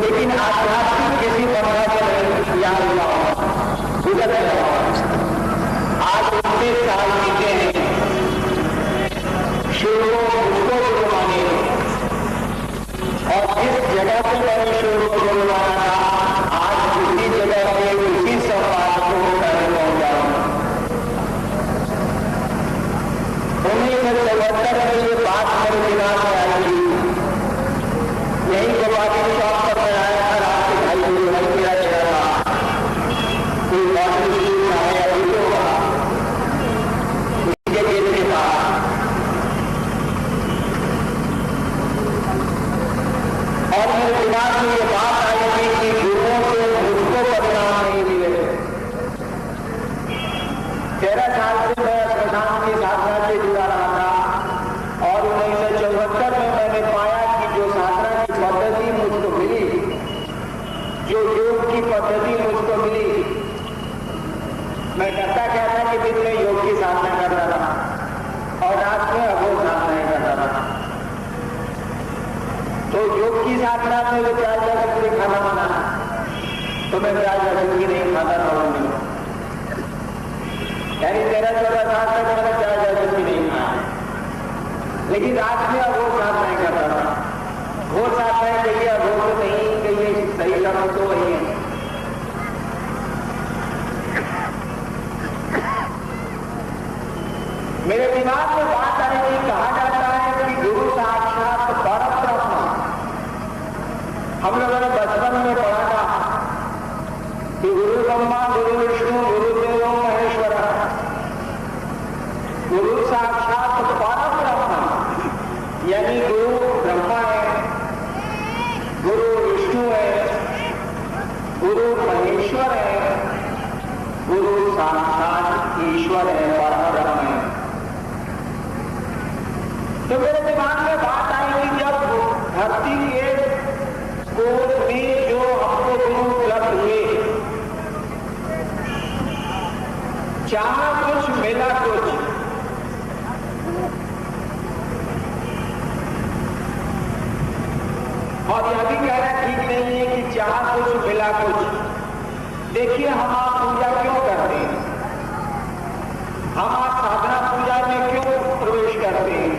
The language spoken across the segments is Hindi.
लेकिन आध्यात्मिक किसी पंथा से नहीं याद हुआ गुजर रहा। आज 19 साल बीते हैं, शिव को मुझको गुरु माने, और जिस जगह से मैंने शिव को गुरु माना था, आज उसी जगह पे उसी संवाद को करने पहुंचा। 1974 में ये बात मेरे दिमाग में आई। यही गुवाहाटी चौक पर मैं आया था, रात के 2:30 बजे मेरा जगह था, कोई वाटर स्कूल का है अभी तो उसके गेट के पास। और मेरे दिमाग में ये बात आई थी कि गुरुओं से मुझको परिणाम नहीं मिले। 13 साल से मैं प्रशांत की साधना से जुड़ा रहा था, और 1974 में मैंने पाया कि जो साधना की पद्धति मुझको मिली, जो योग की पद्धति मुझको मिली, मैं करता क्या था कि दिन में योग की साधना करता था और रात में अघोर साधनाएं करता था। तो योग की साधना में जो प्याज लहसुन की खाना बना, तो मैं प्याज लहसुन की नहीं खाता था। यानी 13-14 साल तक मैंने प्याज लहसुन की नहीं खाया, लेकिन रात में अघोर साधनाएं करता था। घोर साधनाएं कहिए, अघोर तो नहीं कहिए, सही लफ्ज तो वही है। मेरे दिमाग में बात आई कि कहा जाता है कि गुरु साक्षात परब्रह्म। हम लोगों ने बचपन में पढ़ा था कि गुरु ब्रह्मा गुरु विष्णु गुरुदेवो महेश्वर। गुरु साक्षात परब्रह्म यानी गुरु ब्रह्मा है, गुरु विष्णु है, गुरु महेश्वर है, गुरु साक्षात ईश्वर है, परब्रह्म है। तो मेरे दिमाग में बात आई कि जब भक्ति के कोर्स में जो हमको गुरु उपलब्ध हुए, चाहा कुछ मिला कुछ, और यह भी कहना ठीक नहीं है कि चाहा कुछ मिला कुछ। देखिए, हम आप पूजा क्यों करते हैं? हम आप साधना पूजा में क्यों प्रवेश करते हैं?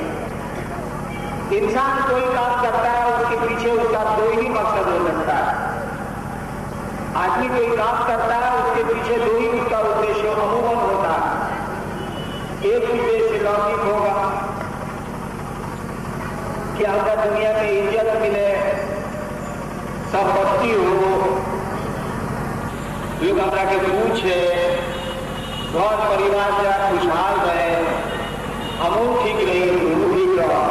इंसान कोई काम करता है, उसके पीछे उसका दो ही मकसद हो सकता है। आदमी कोई काम करता है, उसके पीछे दो ही उसका उद्देश्य अमूमन होता है। एक उद्देश्य लौकिक होगा कि हमको दुनिया में इज्जत मिले, संपत्ति हो, लोग हमरा के पूछे, घर परिवार जरा खुशहाल रहे, हमू ठीक नहीं, तुम ठीक रहो।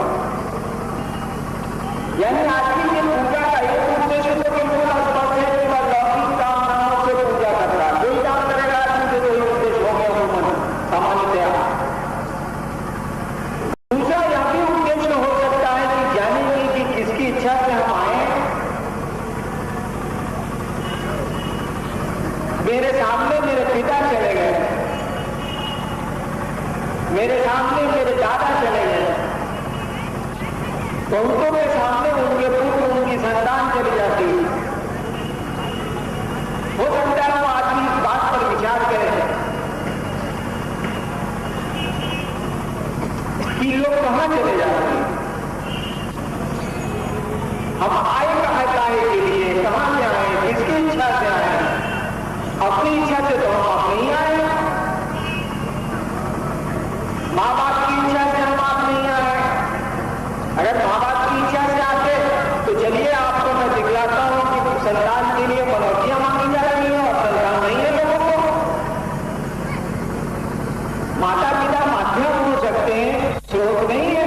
यानी आदमी की पूजा का एक उद्देश्य तो बिल्कुल स्पष्ट है कि वह लौकिक कामनाओं से पूजा करता है। कोई काम करेगा आदमी के दो ही उद्देश्य हो गए सामान्यतया। दूसरा यह भी उद्देश्य हो सकता है कि जानेंगे कि किसकी इच्छा से हम आए। मेरे सामने मेरे पिता चले गए, मेरे सामने मेरे दादा चले गए, तो उनको के सामने उनके पुत्र उनकी संतान चली जाती है। हो सकता है वो आदमी इस बात पर विचार करे कि लोग कहां चले जाते हैं, हम आए कहां काहे के लिए, कहां से आए, किसकी इच्छा से आए? अपनी इच्छा से तो हम आप नहीं आए, माँ बाप की इच्छा से हम आप नहीं आए। अगर माँ बाप की इच्छा से आते तो चलिए आपको मैं दिखलाता हूं कि संतान के लिए मनौतियां मांगी जा रही है और संतान नहीं है लोगों को। माता पिता माध्यम हो सकते हैं, स्रोत नहीं है।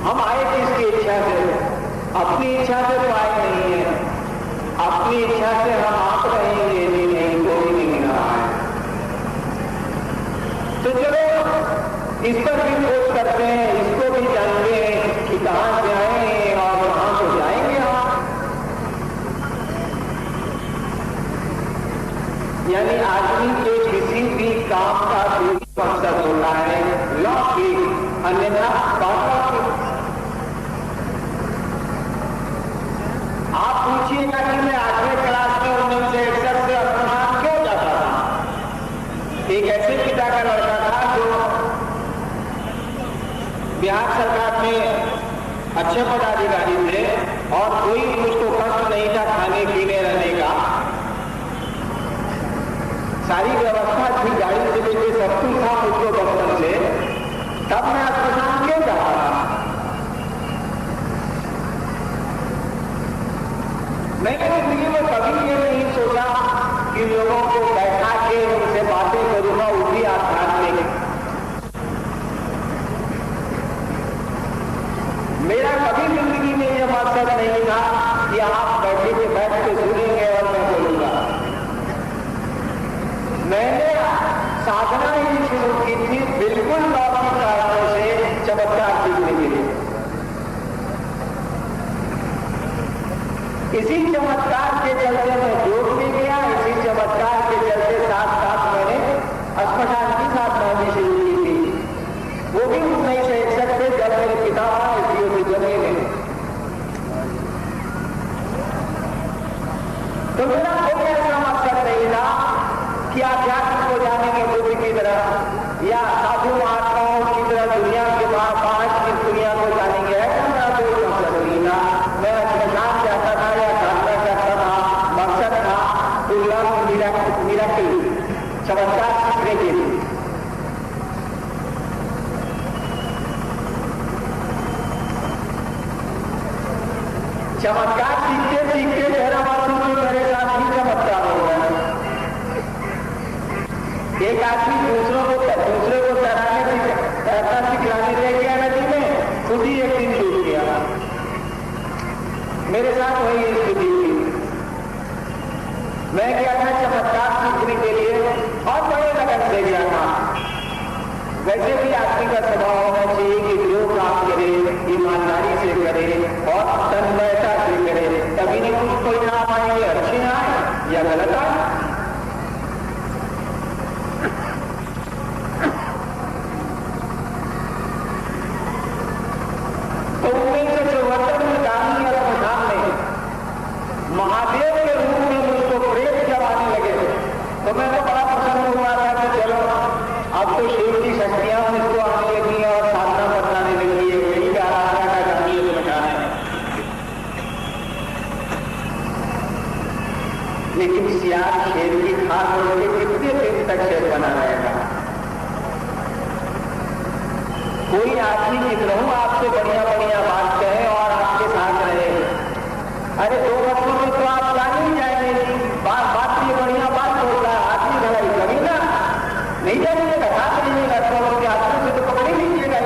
हम आए किसकी इच्छा से? अपनी इच्छा से तो आए नहीं है, अपनी इच्छा से हम आप रहेंगे नहीं, कोई नहीं रहा है। तो चलो इस पर भी खोज करते हैं, इसको भी जानते हैं कि कहां से आए और कहां से जाएंगे हम। यानी आदमी के किसी भी काम का भी मकसद होता है लौकिक, अन्यथा पारलौकिक। पूछेगा कि मैं 8वीं क्लास में 1961 से अस्पताल क्यों जाता था। एक ऐसे पिता का लड़का था जो बिहार सरकार में अच्छे पदाधिकारी थे और कोई उसको कष्ट नहीं था खाने पीने रहने का, सारी व्यवस्था थी, गाड़ी से लेके सब कुछ था मुझको बचपन से, तब मैं अस्पताल क्यों जाता था। मैंने जिंदगी में कभी ये नहीं सोचा कि लोगों को बैठा के उनसे बातें करूंगा, वो भी आध्यात्मिक। मेरा कभी जिंदगी में यह मकसद नहीं था कि आप बैठ के सुनेंगे और मैं बोलूंगा। मैंने साधना ही शुरू की थी बिल्कुल लौकिक कारणों से, चमत्कार सीखने के लिए। इसी चमत्कार के चलते मैं योग में गया, इसी चमत्कार के चलते साथ साथ मैंने अस्पताल की साधना भी शुरू की थी, वो भी 1961 से, जब मेरे पिता इसी जगह में। तो मेरा कोई ऐसा मकसद नहीं था कि आध्यात्म को जानेंगे बुद्ध की तरह या साधु महात्माओं की तरह दुनिया के बाहर की दुनिया को जानेंगे, ऐसा मेरा कोई मकसद नहीं था। मैं अस्पताल जाता था या साधना करता था, मकसद था मिराकल चमत्कार सीखने के लिए। चमत्कार सीखते सीखते मेरा मालूम कि मेरे साथ भी चमत्कार हो गया। एक आदमी दूसरे को तैरना सिखलाने ले गया नदी में, खुद ही एक दिन डूब गया। मेरे साथ वही स्थिति थी। मैं गया था चमत्कार सीखने के लिए और बड़े लगन से गया था। वैसे भी आदमी का स्वभाव होना चाहिए कि जो काम करे ईमानदारी से करे और तन्मयता से करे, तभी नहीं कुछ परिणाम आएंगे, अच्छे आए या गलत आए। तो 1974 में गांधी अस्पताल में महादेव के रूप में मुझको प्रेम जब आने लगे, तो मैंने बड़ा प्रसन्न हुआ था कि चलो अब तो शिव की शक्तियां मुझको आने लगी है और साधना बताने लगी है, यही आराधना का गांधी बैठा है। लेकिन सियार शेर की खान होने के कितने दिन तक शेर बना रहेगा। कोई आदमी दिख रहूं आपको बढ़िया बढ़िया बात कहे और आपके साथ रहे, अरे 2 वर्षों में तो आप जान ही जाएंगे। बात ये बढ़िया बात बोल रहा है, आदमी भलाई कभी ना नहीं जानिएगा, साथ रहिएगा, तो के हाथों से तो पकड़ ही लीजिएगा।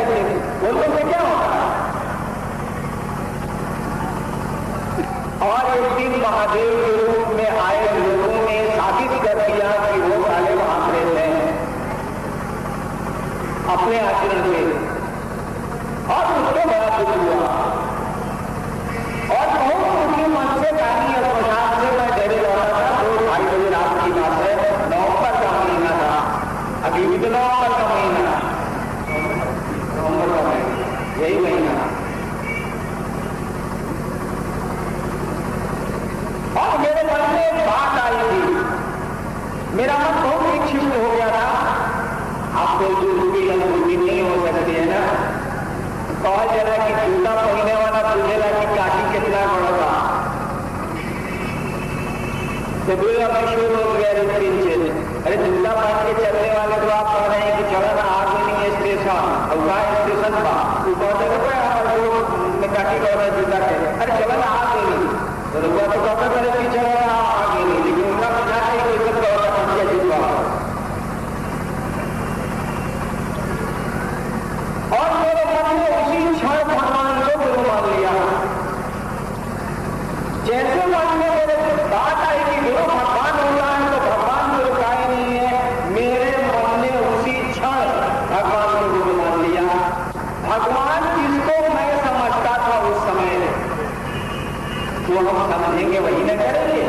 बोलने से क्या होगा। और एक दिन महादेव के रूप में आए लोगों ने साबित कर दिया कि वो काले महात्रे हैं अपने आचरण से, और उसको बड़ा दुख हुआ। और बहुत दुखी मन से गांधी अस्पताल से मैं डेरे लौटा था। 2-2:30 बजे रात की बात है, नवंबर का महीना था, अभी भी तो नवंबर का महीना, नवंबर का महीना, यही महीना। और मेरे मन में एक बात आई थी, मेरा मन बहुत विक्षिप्त हो गया था। आपको जो बुद्धि नहीं हो सकती है ना, कहा जरा कि जूता पहनने वाला पूछेगा कि काठी कितना बड़ा था, तो बोला मैं शुरू हो गया। अरे जूता पहन के चलने वाले तो आप कह रहे हैं कि चलो ना आ गई स्टेशन, और स्टेशन था मैं काठी कह रहा जूता के, अरे चलो ना आ गई, तो रुपया तो कहता करे कि चलो ना आ गई, लेकिन उनका पूछा नहीं कोई सब कहा जूता। और मेरे मन में उसी क्षण भगवान को गुरु मान लिया। जैसे मन में मेरे बात आई कि गुरु भगवान होता है तो भगवान गुरु का ही नहीं है, मेरे मन ने उसी क्षण भगवान को गुरु मान लिया। भगवान जिसको मैं समझता था उस समय, वो हम समझेंगे वही न करेंगे।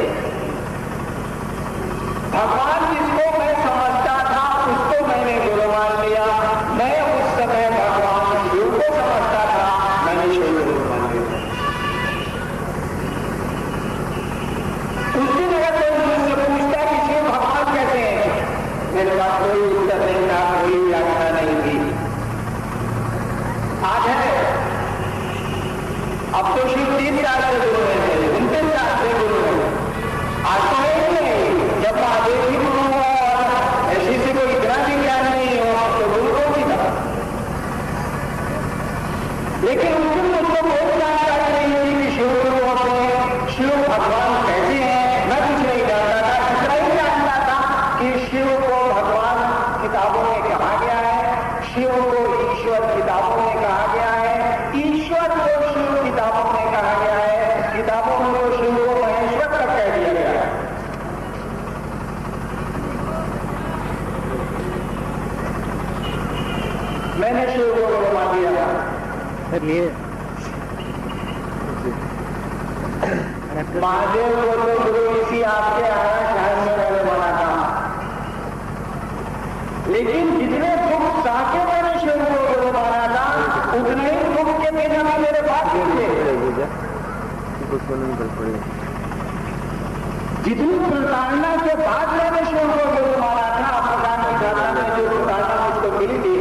चार से गुरु है, उनके चार से गुरु है। आता ही नहीं, जब महादेव ही गुरु हो और ऐसी से कोई इतना भी ज्ञान नहीं हो तो गुरु को भी था। लेकिन उनके मुझको बहुत जानकारी नहीं हुई कि शिव गुरु होते हैं, शिव भगवान कैसे हैं, मैं कुछ नहीं जानता था। इतना ही जानता था कि शिव को भगवान किताबों में कहा गया है, शिव को ईश्वर किताबों में कहा गया है, ईश्वर को शिव किताबों में कहा गया है, किताबों में तो शिव को महेश्वर तक कह दिया गया है। मैंने शिव को गुरु मान लिया था। महादेव को तो गुरु इसी आपके आया शहर में मैंने माना था, लेकिन जितने दुख साके मैंने शिव को गुरु माना था, उतने ही दुख के बिना भी मेरे पास थे। जितनी प्रताड़ना के बाद मैंने शिव को गुरु माना था, प्रधान की धारणा में जो प्रताड़ना मुझको मिली थी,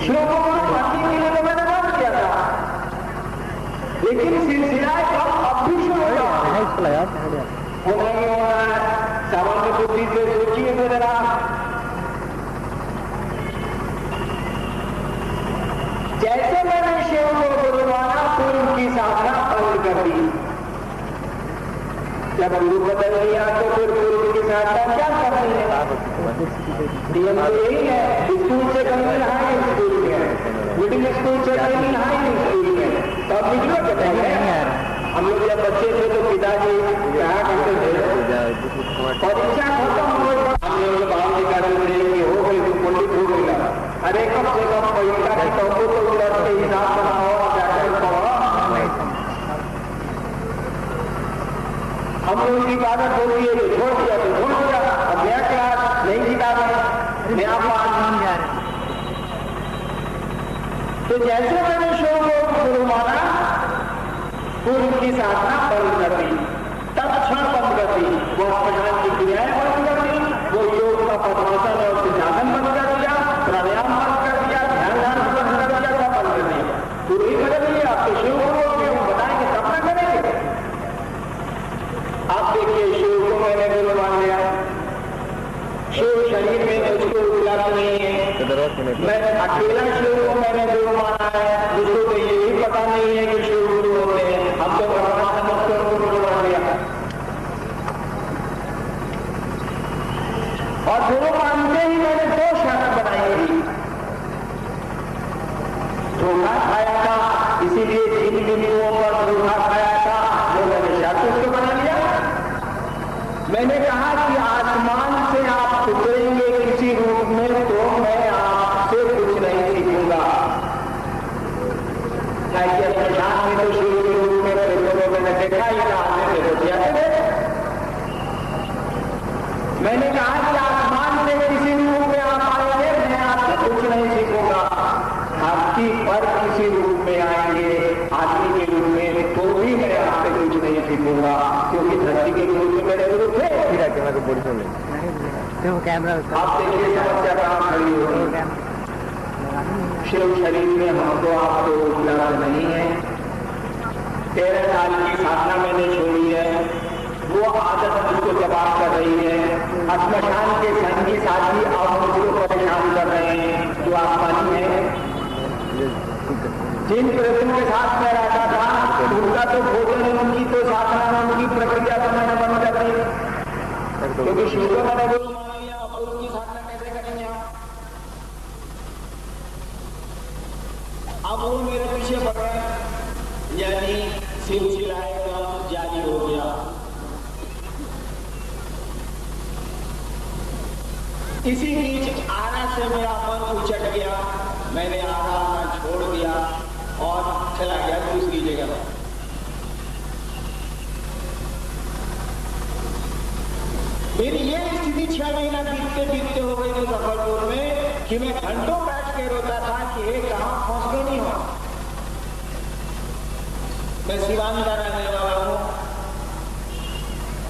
शिव को गुरु मानने के लिए तो मैंने मान किया था, लेकिन सिलसिला अब भी शुरू हो गया। सामान्य बुद्धि से सोचिए तो जरा, जैसे मैंने शिव को गुरु माना तो उनकी साधना बंद कर दी। जब गुरु बदल गया तो फिर गुरु की साधना क्या करनी है? नियम तो यही है, स्कूल से कहीं हाई स्कूल में, मिडिल स्कूल से कहीं हाई स्कूल में, तब निकलो कहते हैं। हम लोग जब बच्चे थे तो पिताजी कहा करते थे परीक्षा खत्म हो गई, हम लोग भाव निकाल रहे हो गई तो पंडित हो गई। अरे कम से कम परीक्षा की तो उलट के हिसाब बनाओ, जाकर पढ़ो। हम लोग की बात होती है, छोड़ दिया तो छोड़ दिया, अब नया क्लास नई किताबें नया पाठ मान जा रहे। तो जैसे मैंने शिव को गुरु माना तो उनकी साधना बंद कर दी, तत्क्षण बंद कर दी। वो प्रधान की क्रियाएं बंद कर दी, वो योग का पद्मासन और सिद्धांत बंद कर दिया, प्राणायाम बंद कर दिया, ध्यान बंद कर दिया, सब बंद कर दिया। तो नहीं बदल दिया, आपके शिव को बताएंगे तब ना करेंगे। आप देखिए, शिव को मैंने गुरु मान लिया, शिव शरीर में मुझको उपलब्ध नहीं है, मैं अकेला शिव को मैंने गुरु माना है, मुझको तो यही पता नहीं है कि शिव गुरु होते हैं। हम तो भगवान समझकर उनको गुरु मान लिया, और गुरु मानते ही मैंने दो शर्त बनाई थी। धोखा खाया था, इसीलिए जिन बिंदुओं पर धोखा खाया था वो मैंने शर्त उसको बना लिया। मैंने कहा कि आसमान से आप उतरेंगे किसी रूप में तो मैं आपसे कुछ नहीं सीखूंगा। प्रशांत में तो शिव के रूप में मैंने देखा ही था, मैंने कहा कि आसमान से किसी रूप में आप आएंगे, मैं आपसे कुछ नहीं सीखूंगा। आपकी पर किसी रूप में आएंगे आदमी के रूप में तो भी मैं आपसे कुछ नहीं सीखूंगा, क्योंकि धरती के रूप में मेरे गुरु थे। आप देखिए समस्या कहाँ खड़ी हो रही। शिव शरीर में हमको आपको उपलब्ध नहीं है। 13 साल की साधना मैंने छोड़ी है, वो आदत मुझको जवाब कर रही है। श्मशान के संगी साथी अब मुझको परेशान कर रहे हैं, जो आसमानी है। जिन प्रेतों के साथ मैं रहता था उनका तो भोजन, उनकी तो साधना, उनकी प्रक्रिया तो मैंने बंद कर दी, क्योंकि शिव को मैंने गुरु मान लिया। अब उनकी साधना कैसे करेंगे आप? अब वो मेरे पीछे पड़ गए, यानी सिलसिला एकदम जारी हो गया। इसी बीच आना से मेरा मन उचट गया, मैंने आना छोड़ दिया और चला गया दूसरी जगह पर। फिर ये स्थिति 6 महीना बीतते बीतते हो गई मुजफ्फरपुर में कि मैं घंटों बैठ के रोता था कि ये कहाँ फंस गए नहीं हो। मैं सिवान का रहने वाला हूँ,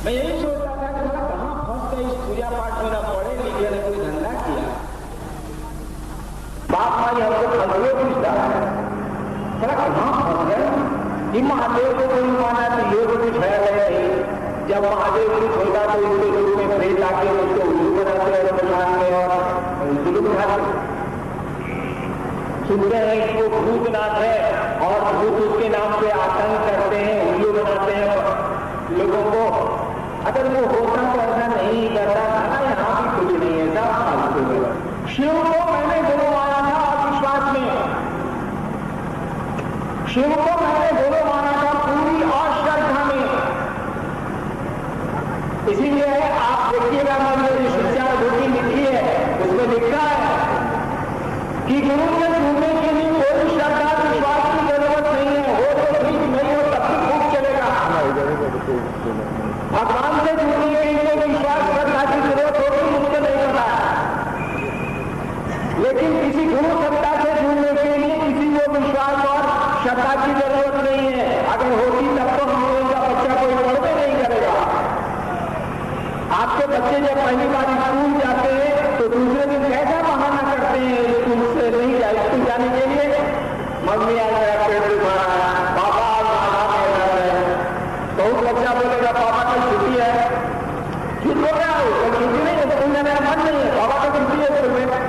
मैं यही सोचता था कि कहाँ फंस गए, इस पूजा पाठ में ना पड़े, लेकिन कोई धंधा किया। बाप भाई हमको खतरे पूछता है, कहाँ फंस गए। कि महादेव को कोई माना तो ये तो कुछ है नहीं। जब महादेव कुछ होगा तो इसके रूप में प्रेत आके उसको उल्लू बनाते हैं मकान में और जुलूम खाते। सुनते हैं कि वो भूतनाथ है और भूत उसके नाम पे आतंक करते हैं, उल्लू बनाते हैं लोगों को। अगर वो होता तो ऐसा नहीं करता था। यहाँ भी कुछ नहीं है, सब फालतू है। शिव को मैंने गुरु माना था अविश्वास में, शिव को मैंने गुरु माना था पूरी अश्रद्धा में। इसीलिए आप देखिएगा, मैंने शिक्षा अधूरी लिखी है, उसमें लिखा है कि गुरु से जुड़ने के लिए कोई श्रद्धा विश्वास की जरूरत नहीं है। हो तो ठीक, नहीं हो तब भी खूब चलेगा। भगवान से जुड़ने के लिए विश्वास श्रद्धा की जरूरत होगी, मुझको नहीं पता। लेकिन किसी गुरु सत्ता से जुड़ने के लिए किसी को विश्वास और श्रद्धा की जरूरत नहीं है। अगर होती तब तो हम लोगों का बच्चा कोई पढ़वे नहीं करेगा। आपके बच्चे जब पहली बार स्कूल जाते हैं तो दूसरे दिन कैसा बहाना करते हैं स्कूल से नहीं जाए, स्कूल जाने के लिए। मम्मी आज मेरा पेट दुखा रहा है, पापा आज माथा में दर्द है। बहुत बच्चा बोलेगा पापा कल छुट्टी है। झूठ बोल रहा हो, कल छुट्टी नहीं है, स्कूल जाने का मन नहीं है, पापा कल छुट्टी है स्कूल में।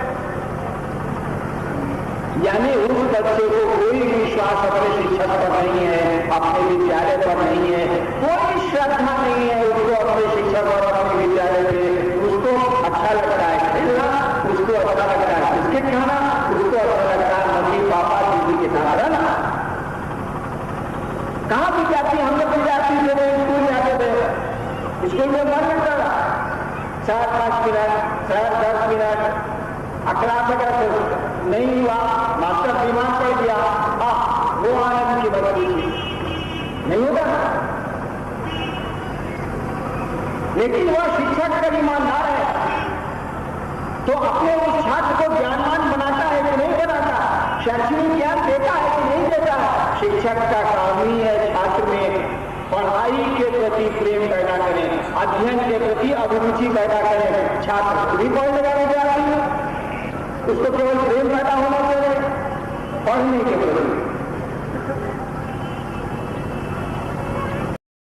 यानी उस बच्चे को कोई विश्वास अपने शिक्षक पर नहीं है, अपने विद्यालय पर नहीं है, कोई श्रद्धा नहीं है उसको अपने शिक्षक और अपने विद्यालय में। उसको अच्छा लगता है खेलना, उसको अच्छा लगता है क्रिकेट खाना, उसको अच्छा लगता है मम्मी पापा दीदी के साथ रहना। कहाँ विद्यार्थी, हम लोग विद्यार्थी थे, स्कूल जाते थे, स्कूल में मन लगता था 4-5 मिनट, 10 मिनट क्लास अगर नहीं हुआ, मास्टर बीमार पड़ गया, वो आनंद की बात नहीं होगा। लेकिन वह शिक्षक का ईमानदार है तो अपने उस छात्र को ज्ञानवान बनाता है कि नहीं बनाता, शैक्षणिक ज्ञान देता है कि नहीं देता। शिक्षक का काम ही है छात्र में पढ़ाई के प्रति प्रेम पैदा करें, अध्ययन के प्रति अभिरुचि पैदा करें। छात्र भी पढ़ने वाले विद्यार्थी, उसको केवल प्रेम पैदा होना चाहिए पढ़ने के प्रति।